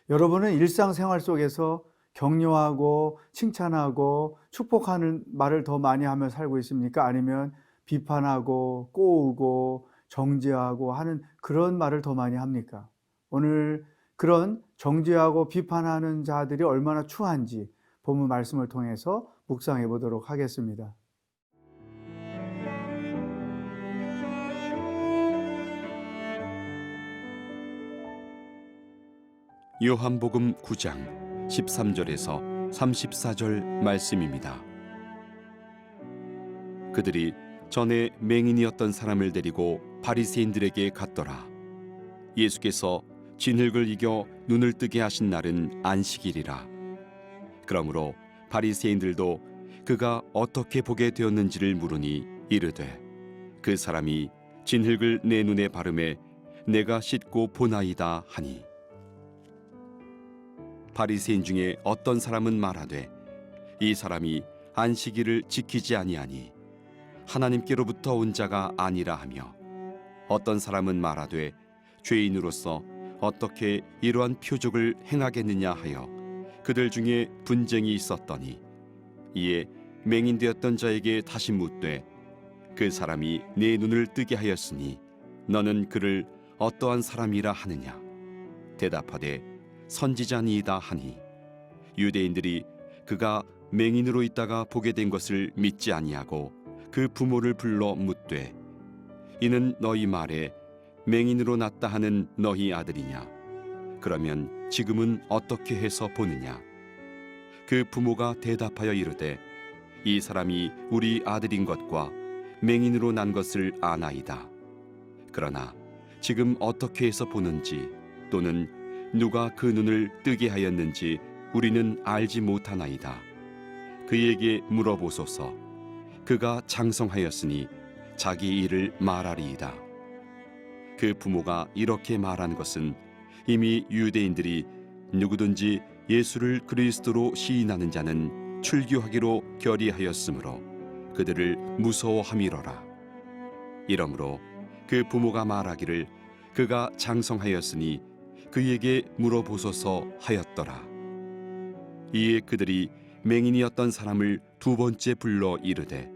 여러분은 일상생활 속에서 격려하고 칭찬하고 축복하는 말을 더 많이 하며 살고 있습니까? 아니면 비판하고 꼬우고 정죄하고 하는 그런 말을 더 많이 합니까? 오늘 그런 정죄하고 비판하는 자들이 얼마나 추한지 본문 말씀을 통해서 묵상해 보도록 하겠습니다. 요한복음 9장 13절에서 34절 말씀입니다. 그들이 전에 맹인이었던 사람을 데리고 바리새인들에게 갔더라. 예수께서 진흙을 이겨 눈을 뜨게 하신 날은 안식일이라. 그러므로 바리새인들도 그가 어떻게 보게 되었는지를 물으니 이르되 그 사람이 진흙을 내 눈에 바르매 내가 씻고 보나이다 하니, 바리새인 중에 어떤 사람은 말하되 이 사람이 안식일을 지키지 아니하니 하나님께로부터 온 자가 아니라 하며, 어떤 사람은 말하되 죄인으로서 어떻게 이러한 표적을 행하겠느냐 하여 그들 중에 분쟁이 있었더니, 이에 맹인되었던 자에게 다시 묻되 그 사람이 내 눈을 뜨게 하였으니 너는 그를 어떠한 사람이라 하느냐. 대답하되 선지자니이다 하니, 유대인들이 그가 맹인으로 있다가 보게 된 것을 믿지 아니하고 그 부모를 불러 묻되 이는 너희 말에 맹인으로 났다 하는 너희 아들이냐? 그러면 지금은 어떻게 해서 보느냐? 그 부모가 대답하여 이르되 이 사람이 우리 아들인 것과 맹인으로 난 것을 아나이다. 그러나 지금 어떻게 해서 보는지 또는 누가 그 눈을 뜨게 하였는지 우리는 알지 못하나이다. 그에게 물어보소서. 그가 장성하였으니 자기 일을 말하리이다. 그 부모가 이렇게 말한 것은 이미 유대인들이 누구든지 예수를 그리스도로 시인하는 자는 출교하기로 결의하였으므로 그들을 무서워함이로라. 이러므로 그 부모가 말하기를 그가 장성하였으니 그에게 물어보소서 하였더라. 이에 그들이 맹인이었던 사람을 두 번째 불러 이르되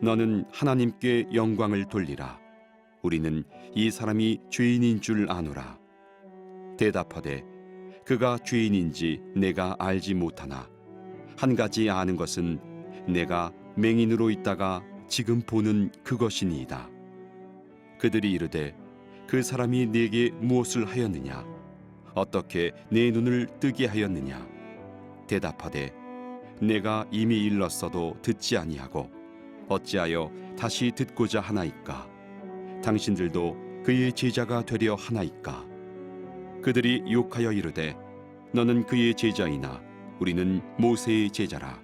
너는 하나님께 영광을 돌리라. 우리는 이 사람이 죄인인 줄 아노라. 대답하되 그가 죄인인지 내가 알지 못하나 한 가지 아는 것은 내가 맹인으로 있다가 지금 보는 그것이니이다. 그들이 이르되 그 사람이 네게 무엇을 하였느냐? 어떻게 내 눈을 뜨게 하였느냐? 대답하되 내가 이미 일렀어도 듣지 아니하고 어찌하여 다시 듣고자 하나이까? 당신들도 그의 제자가 되려 하나이까? 그들이 욕하여 이르되 너는 그의 제자이나 우리는 모세의 제자라.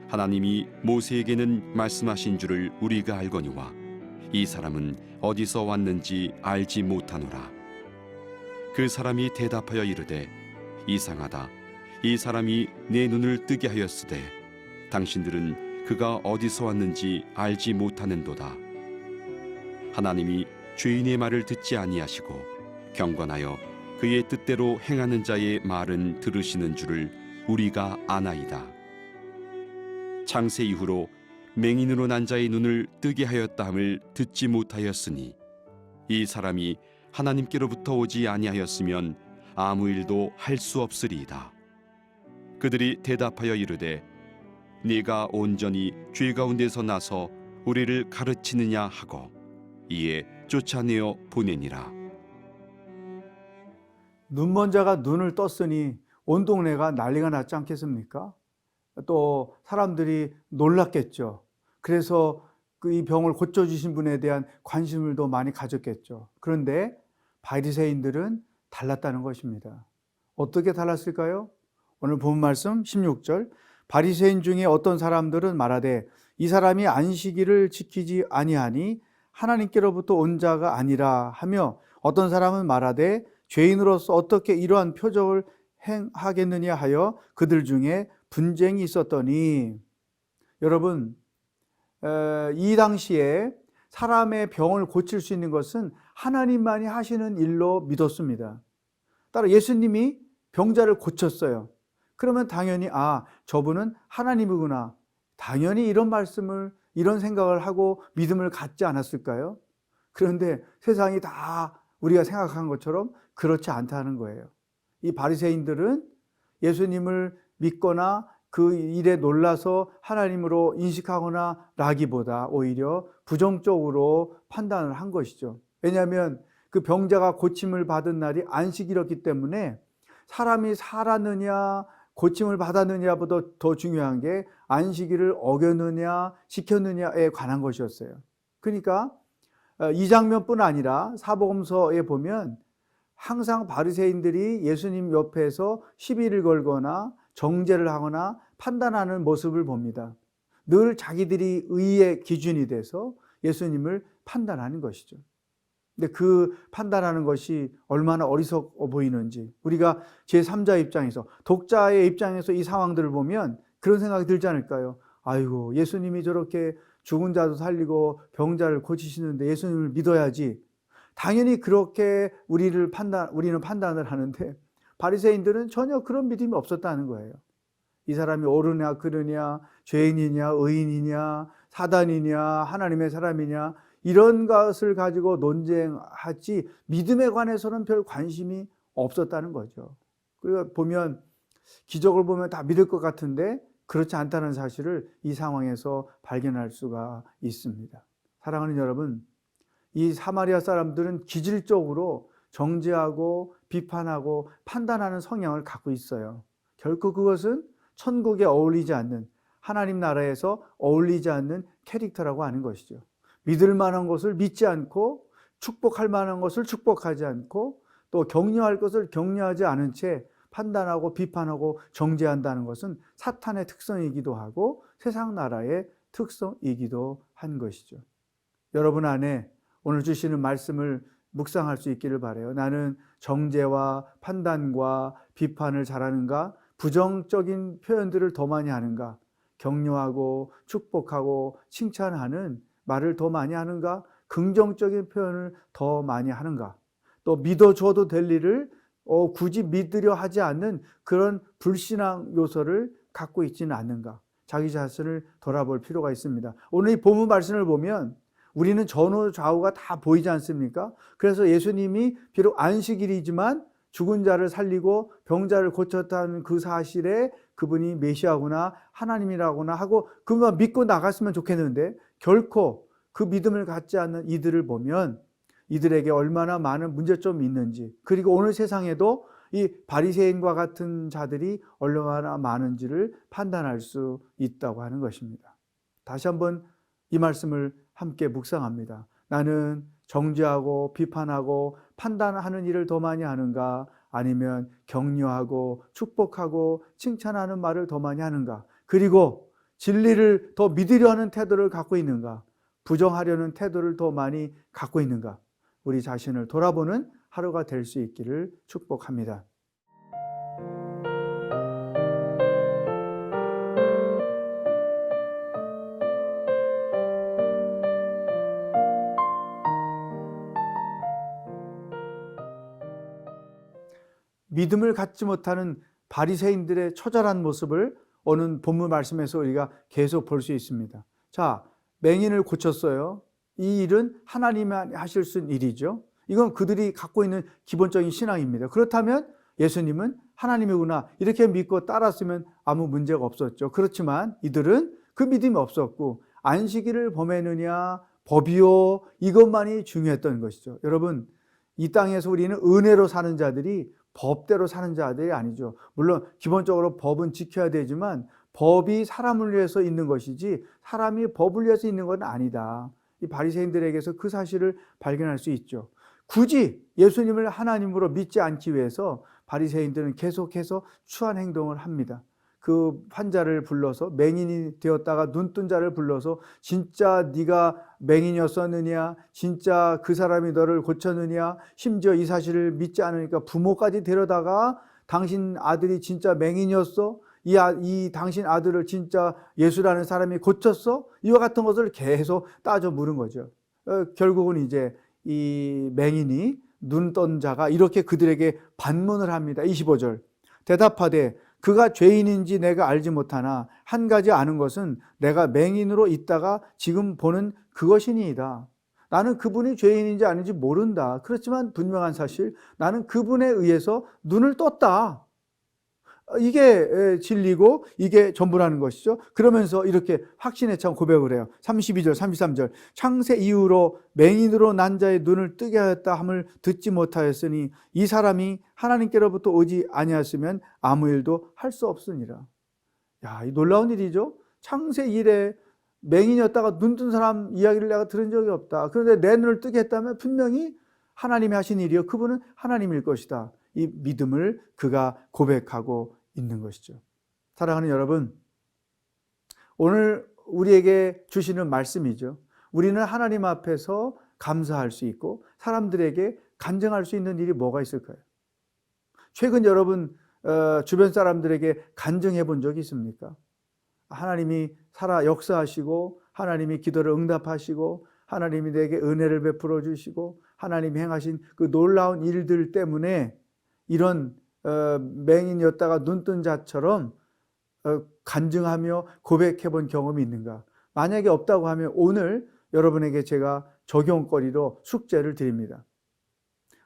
하나님이 모세에게는 말씀하신 줄을 우리가 알거니와 이 사람은 어디서 왔는지 알지 못하노라. 그 사람이 대답하여 이르되 이상하다. 이 사람이 내 눈을 뜨게 하였으되 당신들은 그가 어디서 왔는지 알지 못하는도다. 하나님이 죄인의 말을 듣지 아니하시고 경건하여 그의 뜻대로 행하는 자의 말은 들으시는 줄을 우리가 아나이다. 창세 이후로 맹인으로 난 자의 눈을 뜨게 하였다 함을 듣지 못하였으니 이 사람이 하나님께로부터 오지 아니하였으면 아무 일도 할 수 없으리이다. 그들이 대답하여 이르되 네가 온전히 죄 가운데서 나서 우리를 가르치느냐 하고 이에 쫓아내어 보내니라. 눈먼 자가 눈을 떴으니 온 동네가 난리가 났지 않겠습니까? 또 사람들이 놀랐겠죠. 그래서 이 병을 고쳐주신 분에 대한 관심을 더 많이 가졌겠죠. 그런데 바리새인들은 달랐다는 것입니다. 어떻게 달랐을까요? 오늘 본 말씀 16절, 바리새인 중에 어떤 사람들은 말하되 이 사람이 안식일을 지키지 아니하니 하나님께로부터 온 자가 아니라 하며, 어떤 사람은 말하되 죄인으로서 어떻게 이러한 표적을 행하겠느냐 하여 그들 중에 분쟁이 있었더니, 여러분, 이 당시에 사람의 병을 고칠 수 있는 것은 하나님만이 하시는 일로 믿었습니다. 따라 예수님이 병자를 고쳤어요. 그러면 당연히 저분은 하나님이구나. 당연히 이런 말씀을, 이런 생각을 하고 믿음을 갖지 않았을까요? 그런데 세상이 다 우리가 생각한 것처럼 그렇지 않다는 거예요. 이 바리새인들은 예수님을 믿거나 그 일에 놀라서 하나님으로 인식하거나 라기보다 오히려 부정적으로 판단을 한 것이죠. 왜냐하면 그 병자가 고침을 받은 날이 안식일이었기 때문에 사람이 살았느냐 고침을 받았느냐보다 더 중요한 게 안식일을 어겼느냐 지켰느냐에 관한 것이었어요. 그러니까 이 장면뿐 아니라 사복음서에 보면 항상 바리새인들이 예수님 옆에서 시비를 걸거나 정죄를 하거나 판단하는 모습을 봅니다. 늘 자기들이 의의 기준이 돼서 예수님을 판단하는 것이죠. 근데 그 판단하는 것이 얼마나 어리석어 보이는지 우리가 제3자 입장에서, 독자의 입장에서 이 상황들을 보면 그런 생각이 들지 않을까요? 아이고, 예수님이 저렇게 죽은 자도 살리고 병자를 고치시는데 예수님을 믿어야지. 당연히 그렇게 우리는 판단을 하는데 바리새인들은 전혀 그런 믿음이 없었다는 거예요. 이 사람이 옳으냐 그르냐, 죄인이냐 의인이냐, 사단이냐 하나님의 사람이냐, 이런 것을 가지고 논쟁하지 믿음에 관해서는 별 관심이 없었다는 거죠. 그리고 보면 기적을 보면 다 믿을 것 같은데 그렇지 않다는 사실을 이 상황에서 발견할 수가 있습니다. 사랑하는 여러분, 이 사마리아 사람들은 기질적으로 정죄하고 비판하고 판단하는 성향을 갖고 있어요. 결코 그것은 천국에 어울리지 않는, 하나님 나라에서 어울리지 않는 캐릭터라고 하는 것이죠. 믿을 만한 것을 믿지 않고 축복할 만한 것을 축복하지 않고 또 격려할 것을 격려하지 않은 채 판단하고 비판하고 정죄한다는 것은 사탄의 특성이기도 하고 세상 나라의 특성이기도 한 것이죠. 여러분 안에 오늘 주시는 말씀을 묵상할 수 있기를 바라요. 나는 정죄와 판단과 비판을 잘하는가? 부정적인 표현들을 더 많이 하는가? 격려하고 축복하고 칭찬하는 말을 더 많이 하는가? 긍정적인 표현을 더 많이 하는가? 또 믿어줘도 될 일을 굳이 믿으려 하지 않는 그런 불신앙 요소를 갖고 있지는 않는가? 자기 자신을 돌아볼 필요가 있습니다. 오늘 이 본문 말씀을 보면 우리는 전후 좌우가 다 보이지 않습니까? 그래서 예수님이 비록 안식일이지만 죽은 자를 살리고 병자를 고쳤다는 그 사실에 그분이 메시아구나 하나님이라구나 하고 그만 믿고 나갔으면 좋겠는데 결코 그 믿음을 갖지 않는 이들을 보면 이들에게 얼마나 많은 문제점이 있는지, 그리고 오늘 세상에도 이 바리새인과 같은 자들이 얼마나 많은지를 판단할 수 있다고 하는 것입니다. 다시 한번 이 말씀을 함께 묵상합니다. 나는 정죄하고 비판하고 판단하는 일을 더 많이 하는가? 아니면 격려하고 축복하고 칭찬하는 말을 더 많이 하는가? 그리고 진리를 더 믿으려 하는 태도를 갖고 있는가? 부정하려는 태도를 더 많이 갖고 있는가? 우리 자신을 돌아보는 하루가 될 수 있기를 축복합니다. 믿음을 갖지 못하는 바리새인들의 처절한 모습을 오늘 본문 말씀에서 우리가 계속 볼 수 있습니다. 자, 맹인을 고쳤어요. 이 일은 하나님이 하실 수 있는 일이죠. 이건 그들이 갖고 있는 기본적인 신앙입니다. 그렇다면 예수님은 하나님이구나 이렇게 믿고 따랐으면 아무 문제가 없었죠. 그렇지만 이들은 그 믿음이 없었고 안식일을 범했느냐 법이요 이것만이 중요했던 것이죠. 여러분, 이 땅에서 우리는 은혜로 사는 자들이 법대로 사는 자들이 아니죠. 물론 기본적으로 법은 지켜야 되지만 법이 사람을 위해서 있는 것이지 사람이 법을 위해서 있는 건 아니다. 이 바리새인들에게서 그 사실을 발견할 수 있죠. 굳이 예수님을 하나님으로 믿지 않기 위해서 바리새인들은 계속해서 추한 행동을 합니다. 그 환자를 불러서, 맹인이 되었다가 눈뜬 자를 불러서 진짜 네가 맹인이었었느냐, 진짜 그 사람이 너를 고쳤느냐, 심지어 이 사실을 믿지 않으니까 부모까지 데려다가 당신 아들이 진짜 맹인이었어? 이 당신 아들을 진짜 예수라는 사람이 고쳤어? 이와 같은 것을 계속 따져 물은 거죠. 결국은 이제 이 맹인이 눈 떤 자가 이렇게 그들에게 반문을 합니다. 25절. 대답하되 그가 죄인인지 내가 알지 못하나 한 가지 아는 것은 내가 맹인으로 있다가 지금 보는 그것이니이다. 나는 그분이 죄인인지 아닌지 모른다. 그렇지만 분명한 사실 나는 그분에 의해서 눈을 떴다. 이게 진리고 이게 전부라는 것이죠. 그러면서 이렇게 확신에 찬 고백을 해요. 32절, 33절. 창세 이후로 맹인으로 난 자의 눈을 뜨게 하였다 함을 듣지 못하였으니 이 사람이 하나님께로부터 오지 아니하였으면 아무 일도 할 수 없으니라. 야, 이 놀라운 일이죠. 창세 이래 맹인이었다가 눈 뜬 사람 이야기를 내가 들은 적이 없다. 그런데 내 눈을 뜨게 했다면 분명히 하나님이 하신 일이요. 그분은 하나님일 것이다. 이 믿음을 그가 고백하고 있는 것이죠. 사랑하는 여러분, 오늘 우리에게 주시는 말씀이죠. 우리는 하나님 앞에서 감사할 수 있고 사람들에게 간증할 수 있는 일이 뭐가 있을까요? 최근 여러분 주변 사람들에게 간증해 본 적이 있습니까? 하나님이 살아 역사하시고 하나님이 기도를 응답하시고 하나님이 내게 은혜를 베풀어 주시고 하나님이 행하신 그 놀라운 일들 때문에 이런 맹인이었다가 눈뜬 자처럼 간증하며 고백해 본 경험이 있는가? 만약에 없다고 하면 오늘 여러분에게 제가 적용거리로 숙제를 드립니다.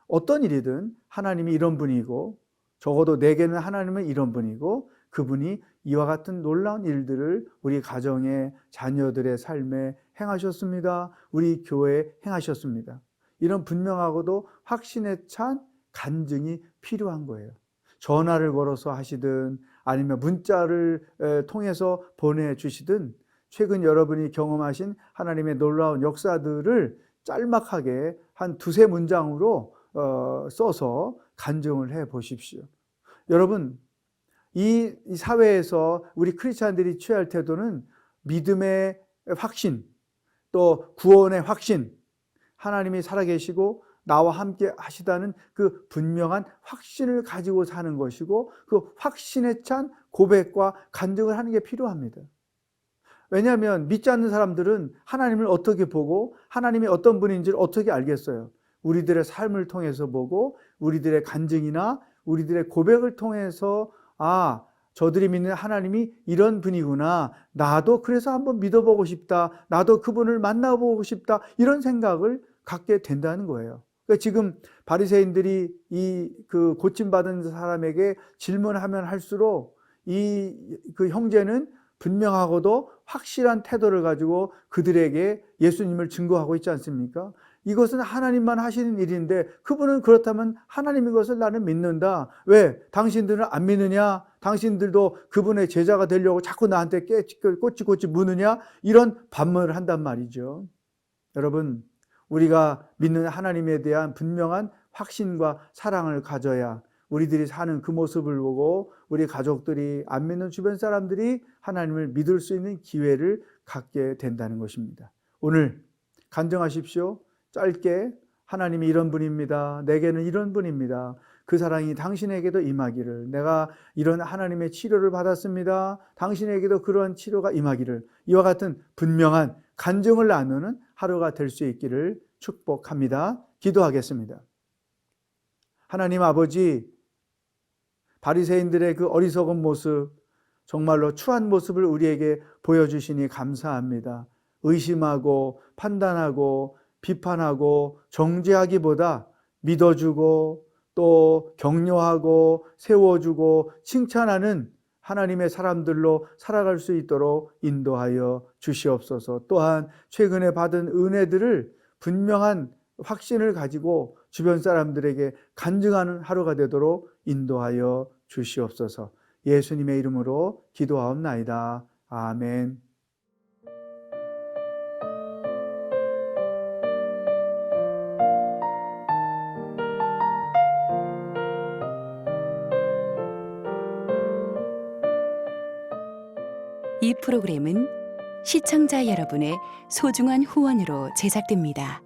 어떤 일이든 하나님이 이런 분이고 적어도 내게는 하나님은 이런 분이고 그분이 이와 같은 놀라운 일들을 우리 가정의 자녀들의 삶에 행하셨습니다. 우리 교회에 행하셨습니다. 이런 분명하고도 확신에 찬 간증이 필요한 거예요. 전화를 걸어서 하시든 아니면 문자를 통해서 보내주시든 최근 여러분이 경험하신 하나님의 놀라운 역사들을 짤막하게 한 두세 문장으로 써서 간증을 해 보십시오. 여러분, 이 사회에서 우리 크리스찬들이 취할 태도는 믿음의 확신, 또 구원의 확신, 하나님이 살아계시고 나와 함께 하시다는 그 분명한 확신을 가지고 사는 것이고 그 확신에 찬 고백과 간증을 하는 게 필요합니다. 왜냐하면 믿지 않는 사람들은 하나님을 어떻게 보고 하나님이 어떤 분인지를 어떻게 알겠어요? 우리들의 삶을 통해서 보고 우리들의 간증이나 우리들의 고백을 통해서 아, 저들이 믿는 하나님이 이런 분이구나. 나도 그래서 한번 믿어보고 싶다. 나도 그분을 만나보고 싶다. 이런 생각을 갖게 된다는 거예요. 그러니까 지금 바리새인들이 그 고침받은 사람에게 질문하면 할수록 그 형제는 분명하고도 확실한 태도를 가지고 그들에게 예수님을 증거하고 있지 않습니까? 이것은 하나님만 하시는 일인데 그분은 그렇다면 하나님인 것을 나는 믿는다. 왜? 당신들은 안 믿느냐? 당신들도 그분의 제자가 되려고 자꾸 나한테 꼬치꼬치 묻느냐? 이런 반문을 한단 말이죠. 여러분, 우리가 믿는 하나님에 대한 분명한 확신과 사랑을 가져야 우리들이 사는 그 모습을 보고 우리 가족들이 안 믿는 주변 사람들이 하나님을 믿을 수 있는 기회를 갖게 된다는 것입니다. 오늘 간증하십시오. 짧게 하나님이 이런 분입니다. 내게는 이런 분입니다. 그 사랑이 당신에게도 임하기를. 내가 이런 하나님의 치료를 받았습니다. 당신에게도 그러한 치료가 임하기를. 이와 같은 분명한 간증을 나누는 하루가 될 수 있기를 축복합니다. 기도하겠습니다. 하나님 아버지, 바리새인들의 그 어리석은 모습, 정말로 추한 모습을 우리에게 보여주시니 감사합니다. 의심하고 판단하고 비판하고 정죄하기보다 믿어주고 또 격려하고 세워주고 칭찬하는 하나님의 사람들로 살아갈 수 있도록 인도하여 주시옵소서. 또한 최근에 받은 은혜들을 분명한 확신을 가지고 주변 사람들에게 간증하는 하루가 되도록 인도하여 주시옵소서. 예수님의 이름으로 기도하옵나이다. 아멘. 이 프로그램은 시청자 여러분의 소중한 후원으로 제작됩니다.